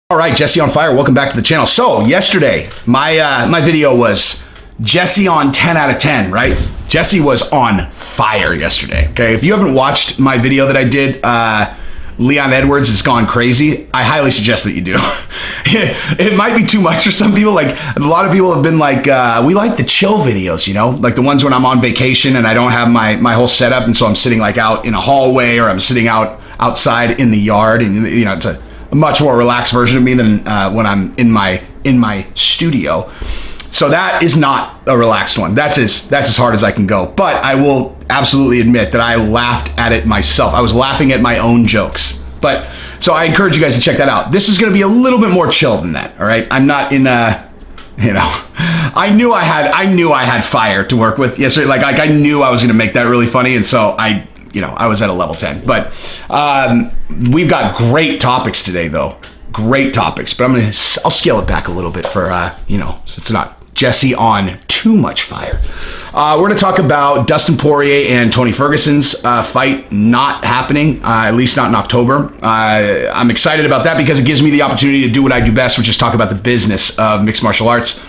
All right, Jesse on fire. Welcome back to the channel. So yesterday, my video was Jesse on 10 out of 10, right? Jesse was on fire yesterday. Okay, if you haven't watched my video that I did, Leon Edwards has gone crazy. I highly suggest that you do. It might be too much for some people. Like a lot of people have been like, we like the chill videos, you know, like the ones when I'm on vacation and I don't have my whole setup, and so I'm sitting like out in a hallway or I'm sitting outside in the yard, and you know, it's a much more relaxed version of me than when I'm in my studio. So that is not a relaxed one. That's as hard as I can go. But I will absolutely admit that I laughed at it myself. I was laughing at my own jokes. But so I encourage you guys to check that out. This is going to be a little bit more chill than that. All right, I'm not in I knew I had fire to work with yesterday. Like I knew I was going to make that really funny, and so I was at a level 10. But we've got great topics today, though. Great topics. But I'll scale it back a little bit for, so it's not Jesse on too much fire. We're going to talk about Dustin Poirier and Tony Ferguson's fight not happening, at least not in October. I'm excited about that because it gives me the opportunity to do what I do best, which is talk about the business of mixed martial arts.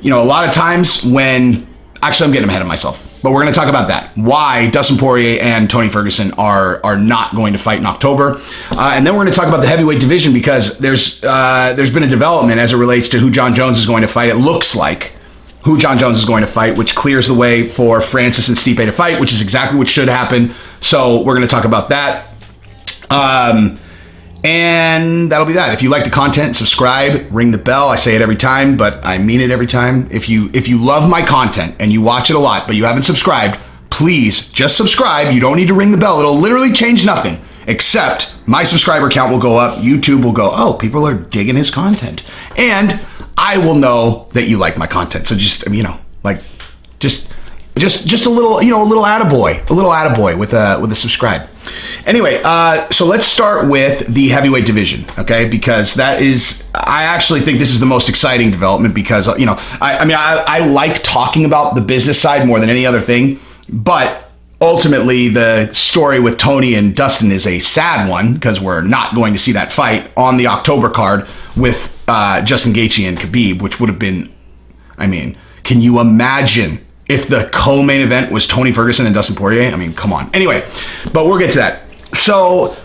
You know, a lot of times when... Actually, I'm getting ahead of myself. But we're going to talk about that. Why Dustin Poirier and Tony Ferguson are not going to fight in October. And then we're going to talk about the heavyweight division because there's been a development as it relates to who Jon Jones is going to fight. It looks like who Jon Jones is going to fight, which clears the way for Francis and Stipe to fight, which is exactly what should happen. So we're going to talk about that. And that'll be that. If you like the content, subscribe, ring the bell. I say it every time, but I mean it every time. If you love my content and you watch it a lot, but you haven't subscribed, please just subscribe. You don't need to ring the bell. It'll literally change nothing, except my subscriber count will go up. YouTube will go, oh, people are digging his content. And I will know that you like my content. So just a little, a little attaboy with a subscribe. Anyway, so let's start with the heavyweight division, okay? Because I actually think this is the most exciting development because, I like talking about the business side more than any other thing, but ultimately the story with Tony and Dustin is a sad one because we're not going to see that fight on the October card with Justin Gaethje and Khabib, which would have been, can you imagine if the co-main event was Tony Ferguson and Dustin Poirier? I mean, come on. Anyway, but we'll get to that. So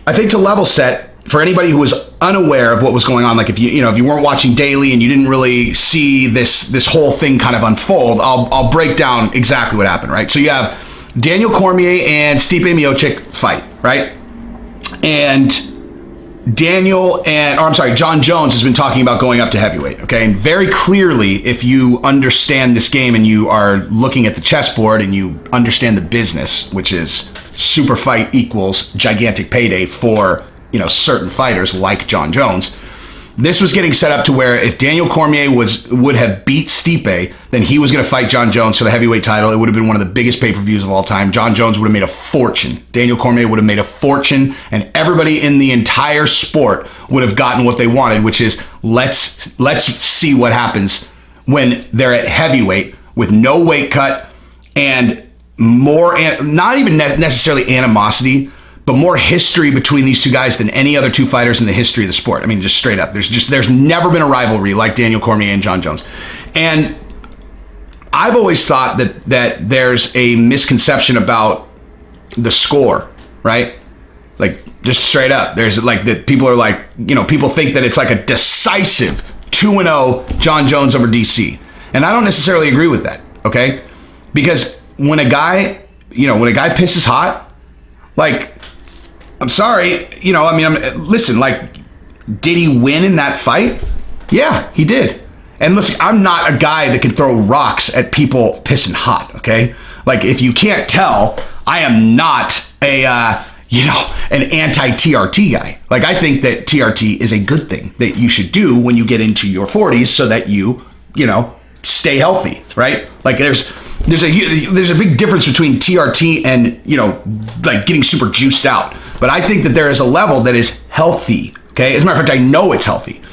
I think to level set, for anybody who was unaware of what was going on, like if you weren't watching daily and you didn't really see this whole thing kind of unfold, I'll break down exactly what happened, right? So you have Daniel Cormier and Stipe Miocic fight, right? And Jon Jones has been talking about going up to heavyweight, okay? And very clearly, if you understand this game and you are looking at the chessboard and you understand the business, which is super fight equals gigantic payday for, certain fighters like Jon Jones, this was getting set up to where if Daniel Cormier would have beat Stipe, then he was going to fight Jon Jones for the heavyweight title. It would have been one of the biggest pay-per-views of all time. Jon Jones would have made a fortune. Daniel Cormier would have made a fortune, and everybody in the entire sport would have gotten what they wanted, which is let's see what happens when they're at heavyweight with no weight cut and more, not even necessarily animosity, but more history between these two guys than any other two fighters in the history of the sport. I mean, just straight up. There's never been a rivalry like Daniel Cormier and Jon Jones. And I've always thought that there's a misconception about the score, right? Like, just straight up. There's like that people are like, people think that it's like a decisive 2-0 Jon Jones over DC. And I don't necessarily agree with that, okay? Because when a guy pisses hot, like, I'm sorry, listen, like, did he win in that fight? Yeah, he did. And listen, I'm not a guy that can throw rocks at people pissing hot, okay? Like, if you can't tell, I am not an anti-TRT guy. Like, I think that TRT is a good thing that you should do when you get into your 40s so that you stay healthy, right? Like, there's a big difference between TRT and, like getting super juiced out. But I think that there is a level that is healthy, okay? As a matter of fact, I know it's healthy.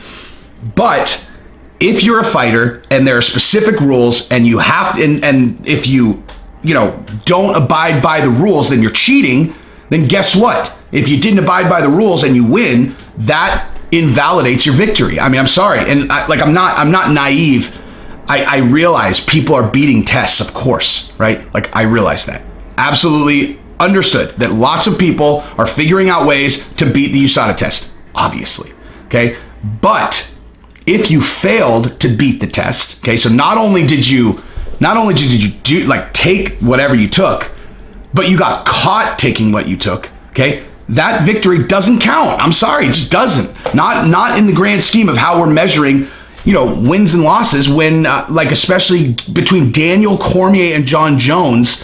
But if you're a fighter and there are specific rules and you have to, and if you don't abide by the rules, then you're cheating, then guess what? If you didn't abide by the rules and you win, that invalidates your victory. I mean, I'm sorry. And I'm not naive. I realize people are beating tests, of course, right? Like, I realize that. Absolutely understood that lots of people are figuring out ways to beat the USADA test, obviously, okay? But if you failed to beat the test, okay, so not only did you do, like, take whatever you took, but you got caught taking what you took, okay? That victory doesn't count. I'm sorry, it just doesn't. Not in the grand scheme of how we're measuring, wins and losses when, like, especially between Daniel Cormier and Jon Jones,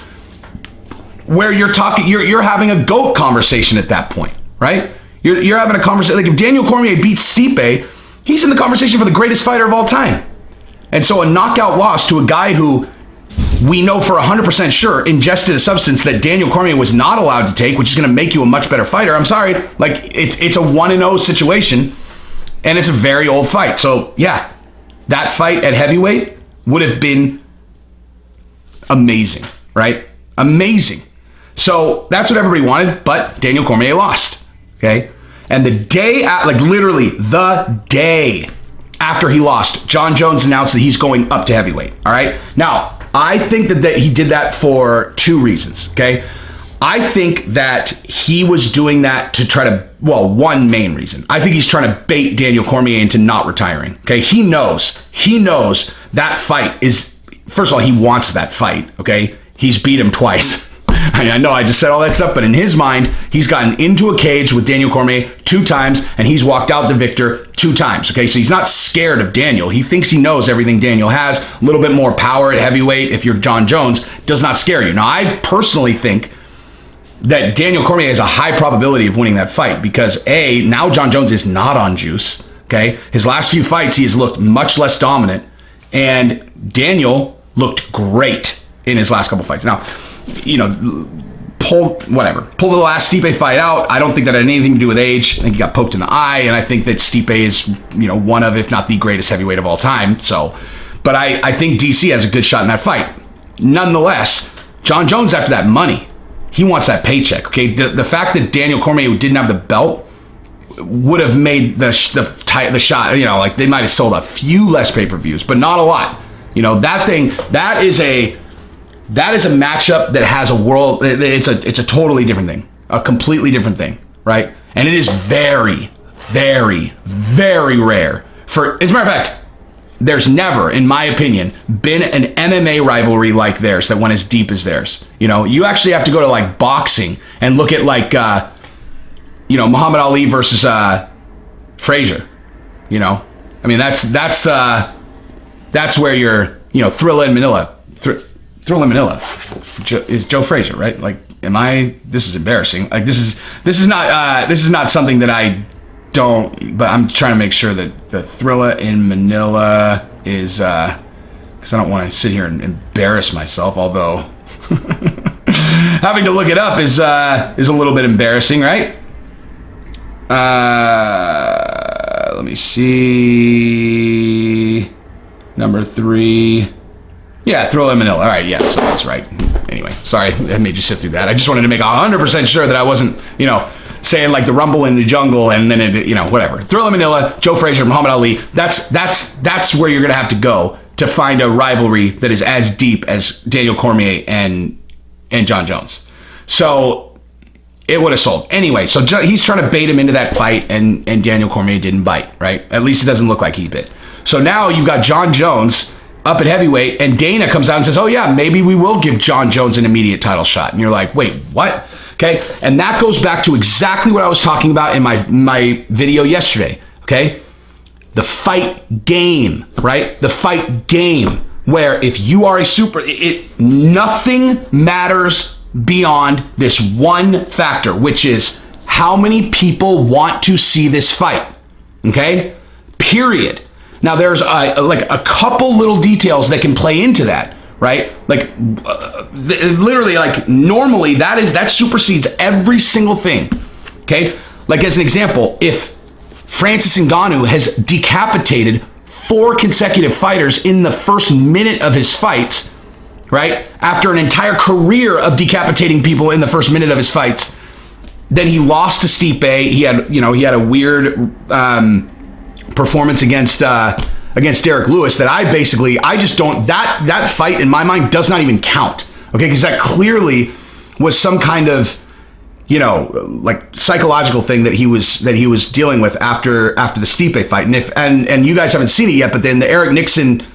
where you're having a GOAT conversation at that point, right? You're having a conversation. Like, if Daniel Cormier beats Stipe, he's in the conversation for the greatest fighter of all time. And so a knockout loss to a guy who we know for 100% sure ingested a substance that Daniel Cormier was not allowed to take, which is going to make you a much better fighter. I'm sorry. Like, it's a 1-0 situation, and it's a very old fight. So, yeah, that fight at heavyweight would have been amazing, right? Amazing. So that's what everybody wanted, but Daniel Cormier lost, okay? And literally the day after he lost, Jon Jones announced that he's going up to heavyweight, all right? Now, I think that he did that for two reasons, okay? I think that he was doing that to try to, one main reason. I think he's trying to bait Daniel Cormier into not retiring, okay? He knows that fight is, first of all, he wants that fight, okay? He's beat him twice. I know I just said all that stuff, but in his mind, he's gotten into a cage with Daniel Cormier 2 times, and he's walked out the victor 2 times, okay? So he's not scared of Daniel. He thinks he knows everything Daniel has. A little bit more power at heavyweight, if you're Jon Jones, does not scare you. Now, I personally think that Daniel Cormier has a high probability of winning that fight because, A, now Jon Jones is not on juice, okay? His last few fights, he has looked much less dominant, and Daniel looked great in his last couple fights. Now, pull the last Stipe fight out. I don't think that had anything to do with age. I think he got poked in the eye, and I think that Stipe is, one of, if not the greatest heavyweight of all time. So, but I think DC has a good shot in that fight. Nonetheless, Jon Jones, after that money, he wants that paycheck, okay? The fact that Daniel Cormier didn't have the belt would have made the shot, like they might have sold a few less pay-per-views, but not a lot. That is a matchup that has it's a totally different thing, a completely different thing, right? And it is very, very, very rare as a matter of fact, there's never, in my opinion, been an MMA rivalry like theirs that went as deep as theirs. You actually have to go to like boxing and look at like, Muhammad Ali versus Frazier. I mean, that's where you're, Thrilla in Manila. Thrilla in Manila is Joe Frazier, right? Like, this is embarrassing. Like, this is not something that I don't, but I'm trying to make sure that the Thrilla in Manila is, because I don't want to sit here and embarrass myself, although having to look it up is a little bit embarrassing, right? Let me see. Number 3. Yeah, Thrilla in Manila. All right, yeah, so that's right. Anyway, sorry, I made you sit through that. I just wanted to make 100% sure that I wasn't, saying like the Rumble in the Jungle and then whatever. Thrilla in Manila, Joe Frazier, Muhammad Ali. That's where you're gonna have to go to find a rivalry that is as deep as Daniel Cormier and Jon Jones. So it would have sold. Anyway, so he's trying to bait him into that fight, and Daniel Cormier didn't bite, right? At least it doesn't look like he bit. So now you've got Jon Jones up at heavyweight, and Dana comes out and says, oh yeah, maybe we will give Jon Jones an immediate title shot. And you're like, wait, what? Okay, and that goes back to exactly what I was talking about in my video yesterday, okay? The fight game, right? The fight game, where if you are a nothing matters beyond this one factor, which is how many people want to see this fight, okay? Period. Now, there's a couple little details that can play into that, right? Like, literally, like, normally that supersedes every single thing, okay? Like, as an example, if Francis Ngannou has decapitated 4 consecutive fighters in the first minute of his fights, right? After an entire career of decapitating people in the first minute of his fights, Then he lost to Stipe. He had a weird performance against Derek Lewis that I just don't, that fight in my mind does not even count. Okay, because that clearly was some kind of, like psychological thing that he was dealing with after the Stipe fight. And you guys haven't seen it yet, but then the Eric Nixick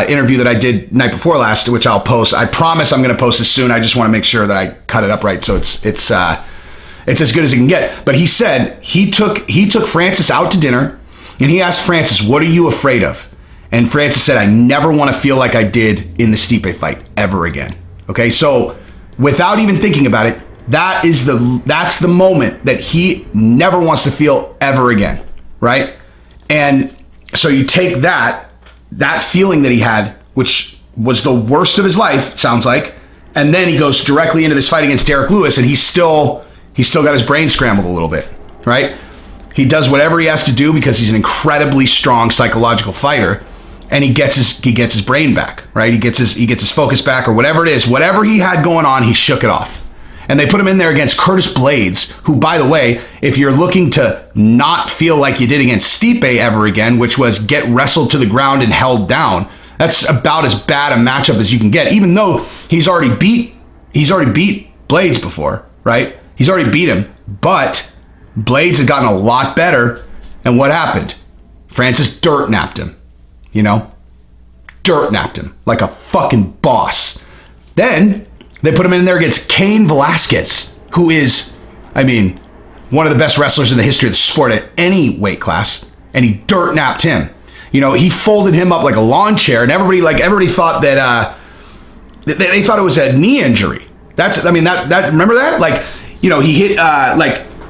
interview that I did night before last, which I'll post. I promise I'm going to post this soon. I just want to make sure that I cut it up right so it's as good as it can get. But he said he took Francis out to dinner, and he asked Francis, "What are you afraid of?" And Francis said, "I never want to feel like I did in the Stipe fight ever again." Okay, so without even thinking about it, that's the moment that he never wants to feel ever again, right? And so you take that feeling that he had, which was the worst of his life, it sounds like, and then he goes directly into this fight against Derek Lewis, and he's still got his brain scrambled a little bit, right? He does whatever he has to do because he's an incredibly strong psychological fighter, and he gets his brain back, right? He gets his focus back, or whatever it is, whatever he had going on, he shook it off. And they put him in there against Curtis Blades, who, by the way, if you're looking to not feel like you did against Stipe ever again, which was get wrestled to the ground and held down, that's about as bad a matchup as you can get, even though he's already beat Blades before, right? He's already beat him, but Blades had gotten a lot better, and what happened? Francis dirt napped him, dirt napped him like a fucking boss. Then they put him in there against Cain Velasquez, who is, one of the best wrestlers in the history of the sport at any weight class, and he dirt napped him. He folded him up like a lawn chair, and everybody thought that they thought it was a knee injury. Remember that? He hit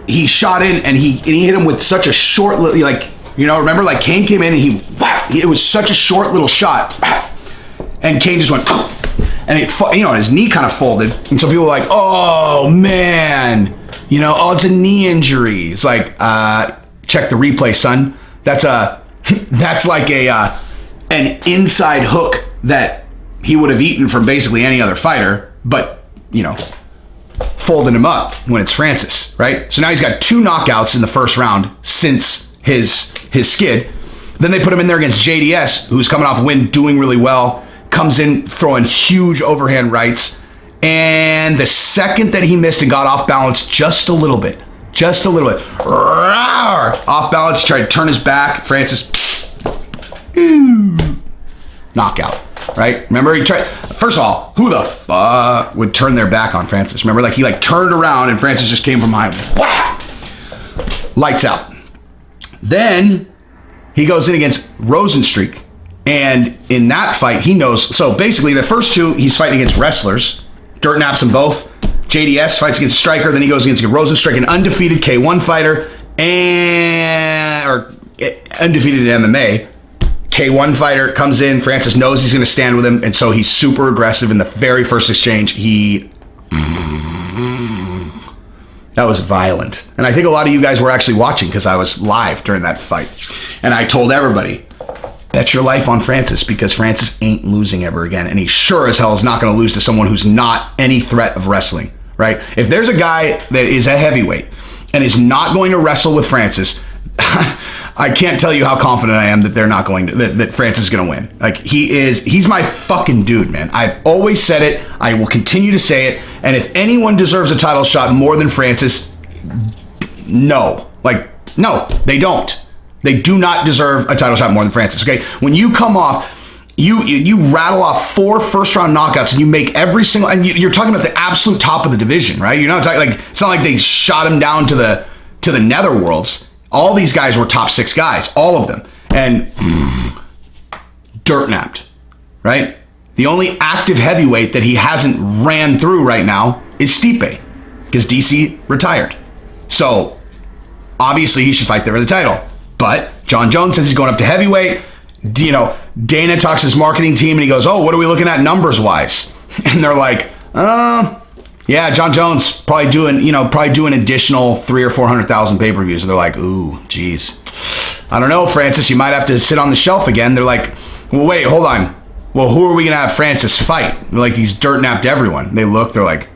he shot in and he hit him with such a short remember, like Cain came in and it was such a short little shot, and Cain just went, and his knee kind of folded, and so people were like, "Oh man, it's a knee injury." It's like, check the replay, son. That's like an inside hook that he would have eaten from basically any other fighter, but folding him up when it's Francis, right? So now he's got 2 knockouts in the first round since his skid. Then they put him in there against JDS, who's coming off a win, doing really well, comes in throwing huge overhand rights, and the second that he missed and got off balance just a little bit, off balance, tried to turn his back, Francis, knockout. Right? Remember, he tried. First of all, who the fuck would turn their back on Francis? Remember, he turned around and Francis just came from behind. Wah! Lights out. Then he goes in against Rosenstreich, and in that fight, he knows. So basically, the first 2, he's fighting against wrestlers. Dirt naps them both. JDS fights against a striker. Then he goes against Rosenstreich, an undefeated K1 fighter, or undefeated in MMA. K1 fighter comes in, Francis knows he's going to stand with him, and so he's super aggressive in the very first exchange. That was violent. And I think a lot of you guys were actually watching because I was live during that fight. And I told everybody, bet your life on Francis, because Francis ain't losing ever again. And he sure as hell is not going to lose to someone who's not any threat of wrestling, right? If there's a guy that is a heavyweight and is not going to wrestle with Francis, I can't tell you how confident I am that they're not going to, that Francis is going to win. He's my fucking dude, man. I've always said it. I will continue to say it. And if anyone deserves a title shot more than Francis, no, they don't. They do not deserve a title shot more than Francis. Okay. When you come off, you rattle off 4 first-round knockouts, and you make every single, and you're talking about the absolute top of the division, right? You're not talking it's not like they shot him down to the netherworlds. All these guys were top 6 guys, all of them, and dirt napped, right? The only active heavyweight that he hasn't ran through right now is Stipe, because DC retired. So obviously he should fight there for the title. But John Jones says he's going up to heavyweight. Dana talks to his marketing team and he goes, "Oh, what are we looking at numbers wise?" And they're like, yeah, John Jones probably doing additional 300,000 or 400,000 pay-per-views. And they're like, "Ooh, geez, I don't know, Francis, you might have to sit on the shelf again." They're like, "Well, wait, hold on. Well, who are we going to have Francis fight?" They're like, "He's dirt napped everyone." They look, they're like,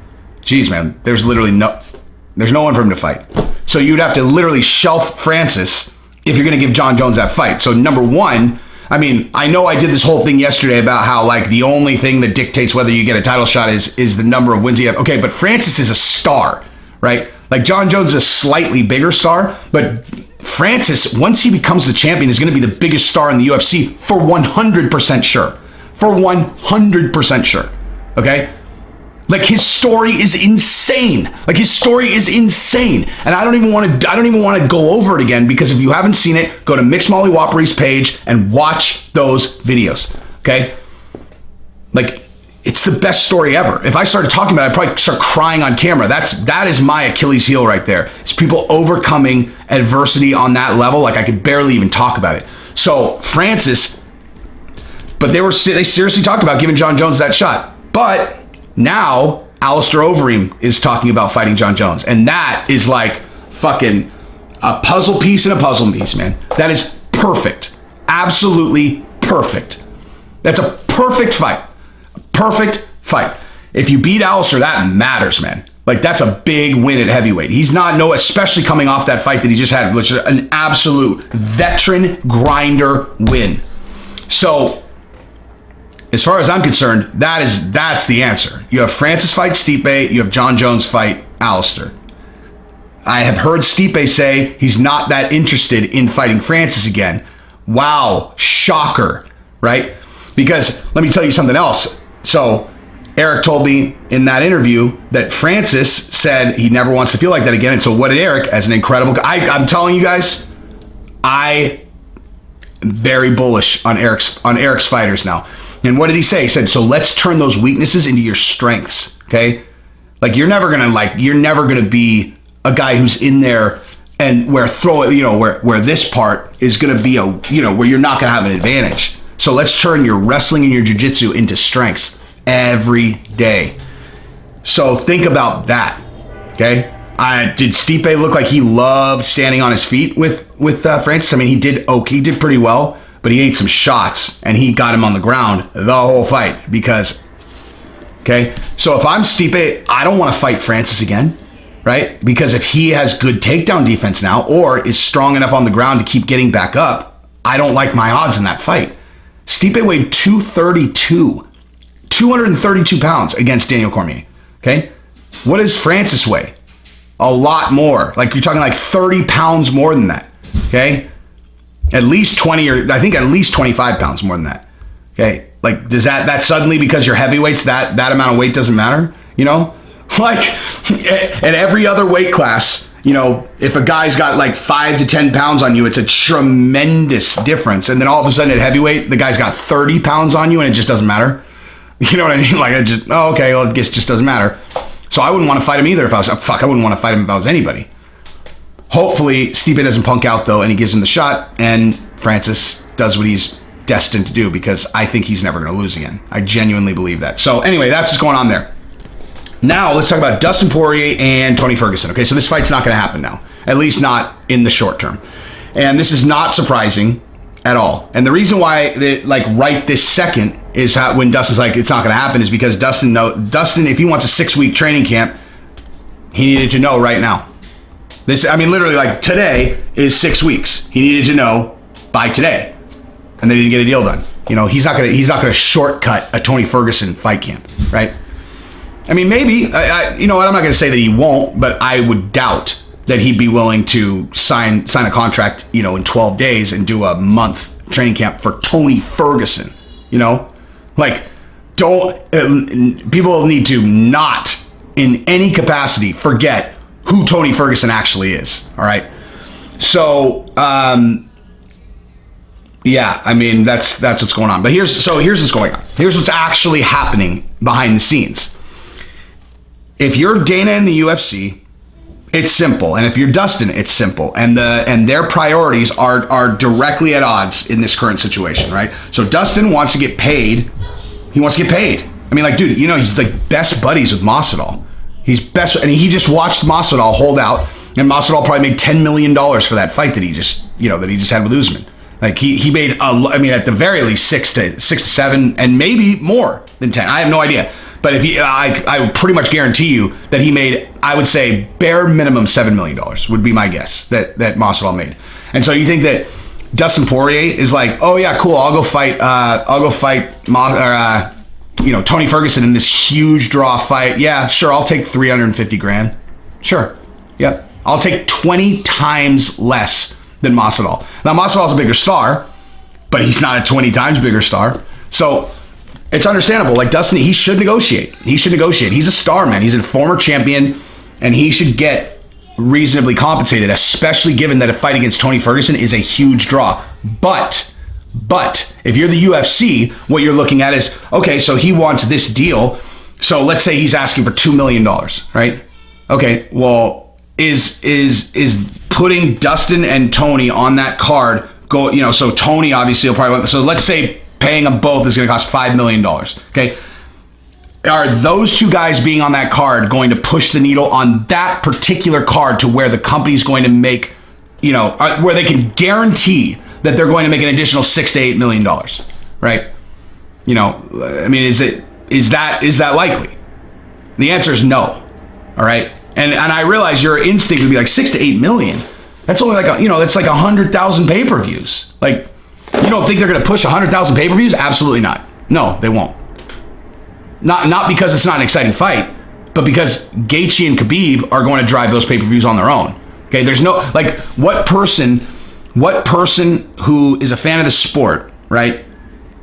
geez, man, there's no one for him to fight. So you'd have to literally shelf Francis if you're going to give John Jones that fight. So number one, I mean, I know I did this whole thing yesterday about how like the only thing that dictates whether you get a title shot is the number of wins you have. Okay, but Francis is a star, right? Like John Jones is a slightly bigger star, but Francis, once he becomes the champion, is going to be the biggest star in the UFC for 100% sure. For 100% sure. Okay? Like his story is insane. And I don't even want to go over it again, because if you haven't seen it, go to Mixed Molly Wapari's page and watch those videos. Okay? Like, it's the best story ever. If I started talking about it, I'd probably start crying on camera. That is my Achilles heel right there. It's people overcoming adversity on that level. Like I could barely even talk about it. So Francis, but they seriously talked about giving John Jones that shot. But now Alistair Overeem is talking about fighting John Jones. And that is like fucking a puzzle piece in a puzzle piece, man. That is perfect. Absolutely perfect. That's a perfect fight. Perfect fight. If you beat Alistair, that matters, man. Like that's a big win at heavyweight. He's not especially coming off that fight that he just had, which is an absolute veteran grinder win. So as far as I'm concerned, that's the answer. You have Francis fight Stipe, you have John Jones fight Alistair. I have heard Stipe say he's not that interested in fighting Francis again. Wow, shocker, right? Because let me tell you something else. So Eric told me in that interview that Francis said he never wants to feel like that again. And so what did Eric, as an incredible guy, I'm telling you guys, I am very bullish on Eric's fighters now. And what did he say? He said, so let's turn those weaknesses into your strengths. Okay. Like you're never going to be a guy who's in there and where this part is going to be where you're not going to have an advantage. So let's turn your wrestling and your jiu-jitsu into strengths every day. So think about that. Okay. Did Stipe look like he loved standing on his feet with Francis? I mean, he did pretty well, but he ate some shots and he got him on the ground the whole fight because, okay. So if I'm Stipe, I don't want to fight Francis again, right? Because if he has good takedown defense now or is strong enough on the ground to keep getting back up, I don't like my odds in that fight. Stipe weighed 232 pounds against Daniel Cormier. Okay. What does Francis weigh? A lot more. Like you're talking like 30 pounds more than that. Okay. At least 20 or I think at least 25 pounds more than that. Okay. Like does that suddenly, because you're heavyweights, that amount of weight doesn't matter? You know, like at every other weight class, you know, if a guy's got like 5 to 10 pounds on you, it's a tremendous difference. And then all of a sudden at heavyweight, the guy's got 30 pounds on you and it just doesn't matter. You know what I mean? Like, I guess it just doesn't matter. So I wouldn't want to fight him either I wouldn't want to fight him if I was anybody. Hopefully Stipe doesn't punk out though and he gives him the shot and Francis does what he's destined to do, because I think he's never going to lose again. I genuinely believe that. So anyway, that's what's going on there. Now, let's talk about Dustin Poirier and Tony Ferguson. Okay, so this fight's not going to happen now, at least not in the short term. And this is not surprising at all. And the reason why, right this second, is when Dustin's like, it's not going to happen, is because Dustin, if he wants a 6-week training camp, he needed to know right now. Literally, like today is 6 weeks. He needed to know by today, and they didn't get a deal done. You know, he's not going to shortcut a Tony Ferguson fight camp, right? I mean, maybe, you know what, I'm not going to say that he won't, but I would doubt that he'd be willing to sign a contract, you know, in 12 days and do a month training camp for Tony Ferguson, you know? Like, people need to not in any capacity forget who Tony Ferguson actually is, all right? So, yeah, I mean, that's what's going on. But here's what's going on. Here's what's actually happening behind the scenes. If you're Dana in the UFC, it's simple. And if you're Dustin, it's simple. And their priorities are directly at odds in this current situation, right? So Dustin wants to get paid. He wants to get paid. I mean, like, dude, you know, he's like best buddies with Masvidal. And he just watched Masvidal hold out, and Masvidal probably made $10 million for that fight that he just had with Usman. Like he made, at the very least 6 to 7, and maybe more than 10. I have no idea. But if I would pretty much guarantee you that he made, I would say, bare minimum $7 million would be my guess that Masvidal made. And so you think that Dustin Poirier is like, oh yeah, cool, I'll go fight Tony Ferguson in this huge draw fight. Yeah, sure, I'll take 350 grand. Sure, yep. I'll take 20 times less than Masvidal. Now Masvidal's a bigger star, but he's not a 20 times bigger star. So it's understandable. Like Dustin, he should negotiate. He's a star, man. He's a former champion, and he should get reasonably compensated, especially given that a fight against Tony Ferguson is a huge draw. But if you're the UFC, what you're looking at is, okay, so he wants this deal. So let's say he's asking for $2 million, right? Okay, well, is putting Dustin and Tony on that card so Tony obviously will probably want, so let's say paying them both is going to cost $5 million. Okay. Are those two guys being on that card going to push the needle on that particular card to where the company's going to make, where they can guarantee that they're going to make an additional $6 to $8 million, right? I mean, is that likely? The answer is no. All right. And I realize your instinct would be like 6 to 8 million. That's only like that's like 100,000 pay-per-views. Like, you don't think they're going to push 100,000 pay-per-views? Absolutely not. No, they won't. Not because it's not an exciting fight, but because Gaethje and Khabib are going to drive those pay-per-views on their own. Okay, there's no, like, what person who is a fan of the sport, right,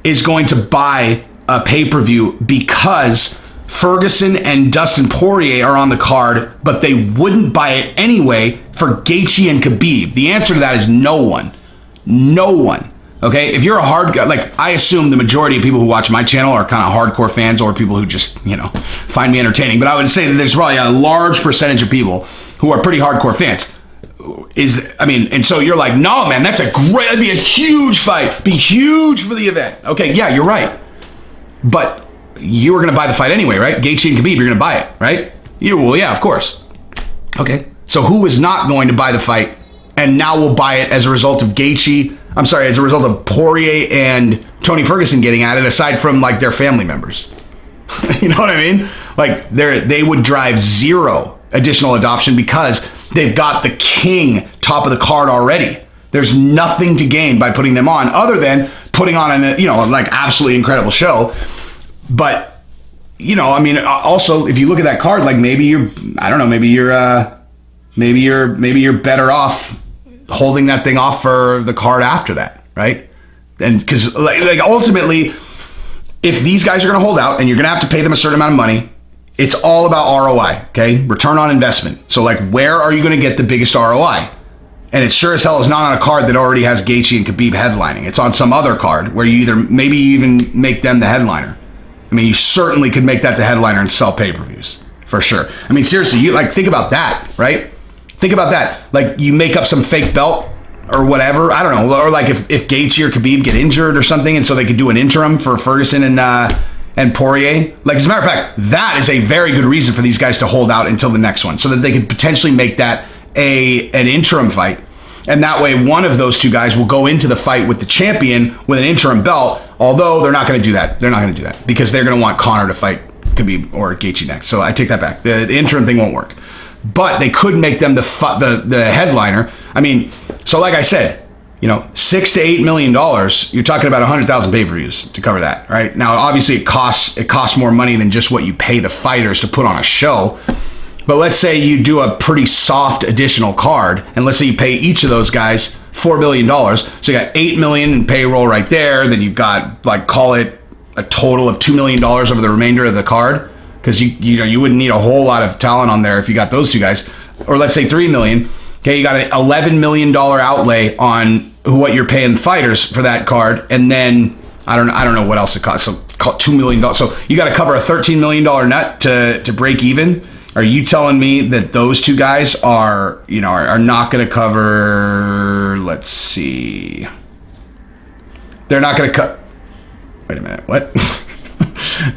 is going to buy a pay-per-view because Ferguson and Dustin Poirier are on the card, but they wouldn't buy it anyway for Gaethje and Khabib? The answer to that is no one. No one. Okay, if you're a I assume the majority of people who watch my channel are kind of hardcore fans or people who just, find me entertaining. But I would say that there's probably a large percentage of people who are pretty hardcore fans. And so you're like, no, man, that'd be a huge fight, be huge for the event. Okay, yeah, you're right. But you were going to buy the fight anyway, right? Gaethje and Khabib, you're going to buy it, right? Well, yeah, of course. Okay, so who is not going to buy the fight and now will buy it as a result of as a result of Poirier and Tony Ferguson getting at it, aside from like their family members? You know what I mean? Like they would drive zero additional adoption because they've got the king top of the card already. There's nothing to gain by putting them on other than putting on an absolutely incredible show. But also if you look at that card, like maybe you're better off holding that thing off for the card after that, right? And because like ultimately, if these guys are going to hold out and you're going to have to pay them a certain amount of money, it's all about ROI, okay? Return on investment. So like, where are you going to get the biggest ROI? And it sure as hell is not on a card that already has Gaethje and Khabib headlining. It's on some other card where you maybe even make them the headliner. I mean, you certainly could make that the headliner and sell pay-per-views for sure. I mean, seriously, think about that, right? Think about that. Like, you make up some fake belt or whatever. I don't know. Or like if Gaethje or Khabib get injured or something, and so they could do an interim for Ferguson and Poirier. Like, as a matter of fact, that is a very good reason for these guys to hold out until the next one, so that they could potentially make that an interim fight. And that way, one of those two guys will go into the fight with the champion with an interim belt. Although they're not going to do that. They're not going to do that because they're going to want Conor to fight Khabib or Gaethje next. So I take that back. The interim thing won't work. But they could make them the headliner. I mean, so like I said, $6 to $8 million. You're talking about 100,000 pay-per-views to cover that, right? Now, obviously, it costs more money than just what you pay the fighters to put on a show. But let's say you do a pretty soft additional card, and let's say you pay each of those guys $4 million. So you got $8 million in payroll right there. Then you've got, like, call it a total of $2 million over the remainder of the card. Because you wouldn't need a whole lot of talent on there if you got those two guys. Or let's say $3 million. Okay, you got an $11 million outlay on what you're paying fighters for that card, and then I don't know what else it costs. So $2 million. So you got to cover a $13 million nut to break even. Are you telling me that those two guys are not going to cover? Let's see. They're not going to cut. Wait a minute. What?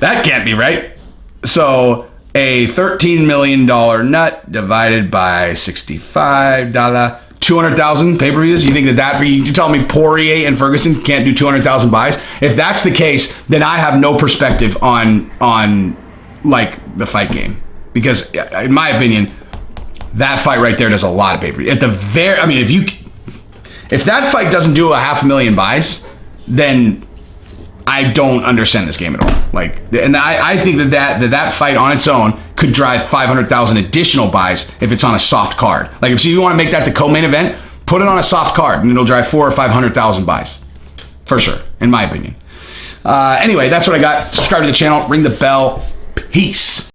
That can't be right. So a $13 million nut divided by $65, 200,000 pay-per-views. You think that for you tell me Poirier and Ferguson can't do 200,000 buys? If that's the case, then I have no perspective on like the fight game because, in my opinion, that fight right there does a lot of pay-per-view. At the very, I mean, if that fight doesn't do a 500,000 buys, then I don't understand this game at all. Like, and I think that fight on its own could drive 500,000 additional buys if it's on a soft card. Like, if you want to make that the co-main event, put it on a soft card, and it'll drive 400,000 or 500,000 buys, for sure, in my opinion. Anyway, that's what I got. Subscribe to the channel, ring the bell. Peace.